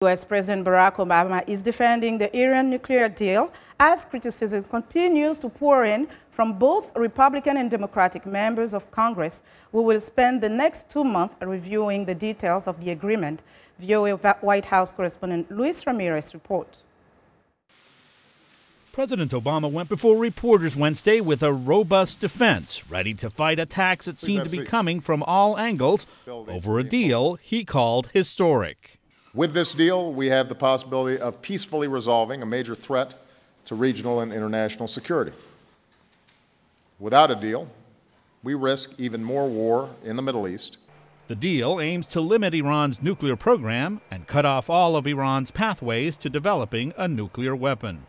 U.S. President Barack Obama is defending the Iran nuclear deal as criticism continues to pour in from both Republican and Democratic members of Congress, who will spend the next 2 months reviewing the details of the agreement. VOA White House correspondent Luis Ramirez reports. President Obama went before reporters Wednesday with a robust defense, ready to fight attacks that seem to be coming from all angles over a deal he called historic. With this deal, we have the possibility of peacefully resolving a major threat to regional and international security. Without a deal, we risk even more war in the Middle East. The deal aims to limit Iran's nuclear program and cut off all of Iran's pathways to developing a nuclear weapon.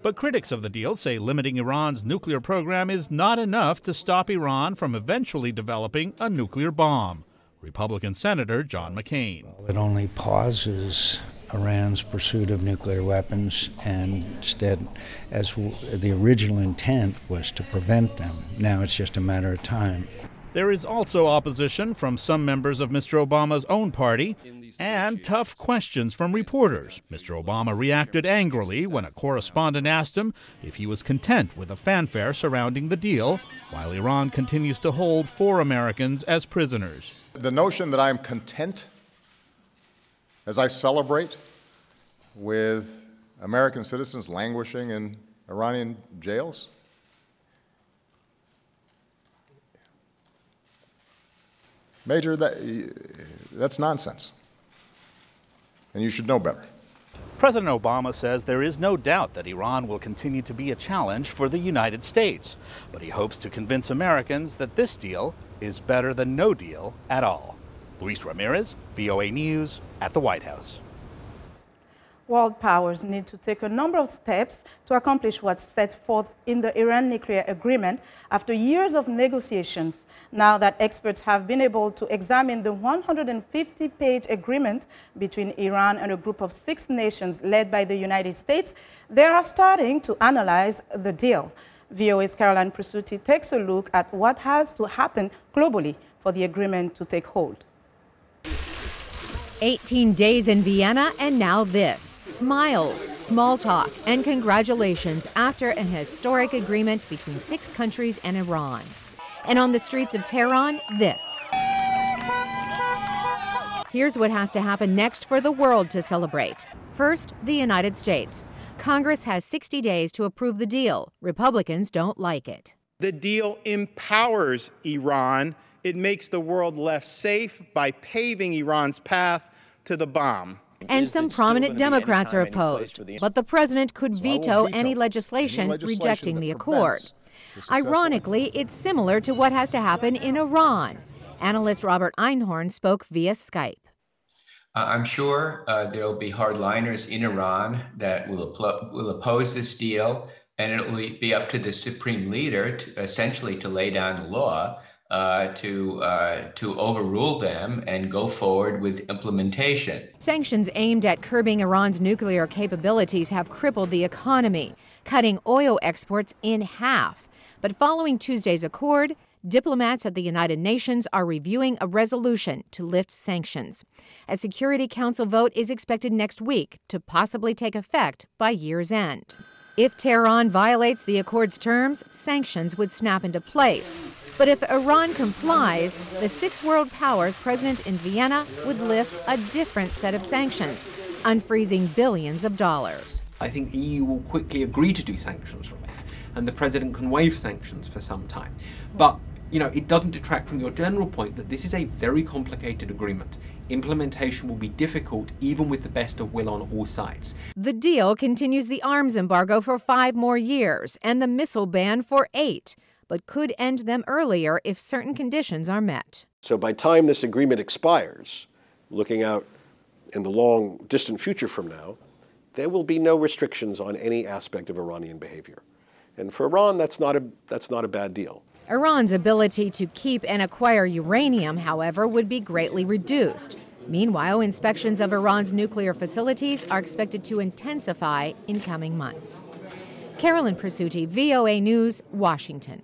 But critics of the deal say limiting Iran's nuclear program is not enough to stop Iran from eventually developing a nuclear bomb. Republican Senator John McCain. It only pauses Iran's pursuit of nuclear weapons, and instead, as the original intent was to prevent them, now it's just a matter of time. There is also opposition from some members of Mr. Obama's own party and tough questions from reporters. Mr. Obama reacted angrily when a correspondent asked him if he was content with the fanfare surrounding the deal, while Iran continues to hold 4 Americans as prisoners. The notion that I am content as I celebrate with American citizens languishing in Iranian jails? Major, that's nonsense. And you should know better. President Obama says there is no doubt that Iran will continue to be a challenge for the United States, but he hopes to convince Americans that this deal is better than no deal at all. Luis Ramirez, VOA News at the White House. World powers need to take a number of steps to accomplish what's set forth in the Iran nuclear agreement after years of negotiations. Now that experts have been able to examine the 150-page agreement between Iran and a group of 6 nations led by the United States, they are starting to analyze the deal. VOA's Carolyn Presutti takes a look at what has to happen globally for the agreement to take hold. 18 days in Vienna, and now this. Smiles, small talk, and congratulations after an historic agreement between 6 countries and Iran. And on the streets of Tehran, this. Here's what has to happen next for the world to celebrate. First, the United States. Congress has 60 days to approve the deal. Republicans don't like it. The deal empowers Iran. It makes the world less safe by paving Iran's path to the bomb. And some prominent Democrats are opposed, but the president could veto any legislation rejecting the accord. Ironically, it's similar to what has to happen in Iran. Analyst Robert Einhorn spoke via Skype. I'm sure there'll be hardliners in Iran that will oppose this deal, and it'll be up to the supreme leader to essentially to lay down the law to overrule them and go forward with implementation. Sanctions aimed at curbing Iran's nuclear capabilities have crippled the economy, cutting oil exports in half. But following Tuesday's accord, diplomats at the United Nations are reviewing a resolution to lift sanctions. A Security Council vote is expected next week to possibly take effect by year's end. If Tehran violates the accord's terms, sanctions would snap into place. But if Iran complies, the 6 world powers present in Vienna would lift a different set of sanctions, unfreezing billions of dollars. I think the EU will quickly agree to do sanctions relief, and the president can waive sanctions for some time. But, it doesn't detract from your general point that this is a very complicated agreement. Implementation will be difficult, even with the best of will on all sides. The deal continues the arms embargo for 5 more years and the missile ban for 8, but could end them earlier if certain conditions are met. So by time this agreement expires, looking out in the long, distant future from now, there will be no restrictions on any aspect of Iranian behavior. And for Iran, that's not a bad deal. Iran's ability to keep and acquire uranium, however, would be greatly reduced. Meanwhile, inspections of Iran's nuclear facilities are expected to intensify in coming months. Carolyn Presutti, VOA News, Washington.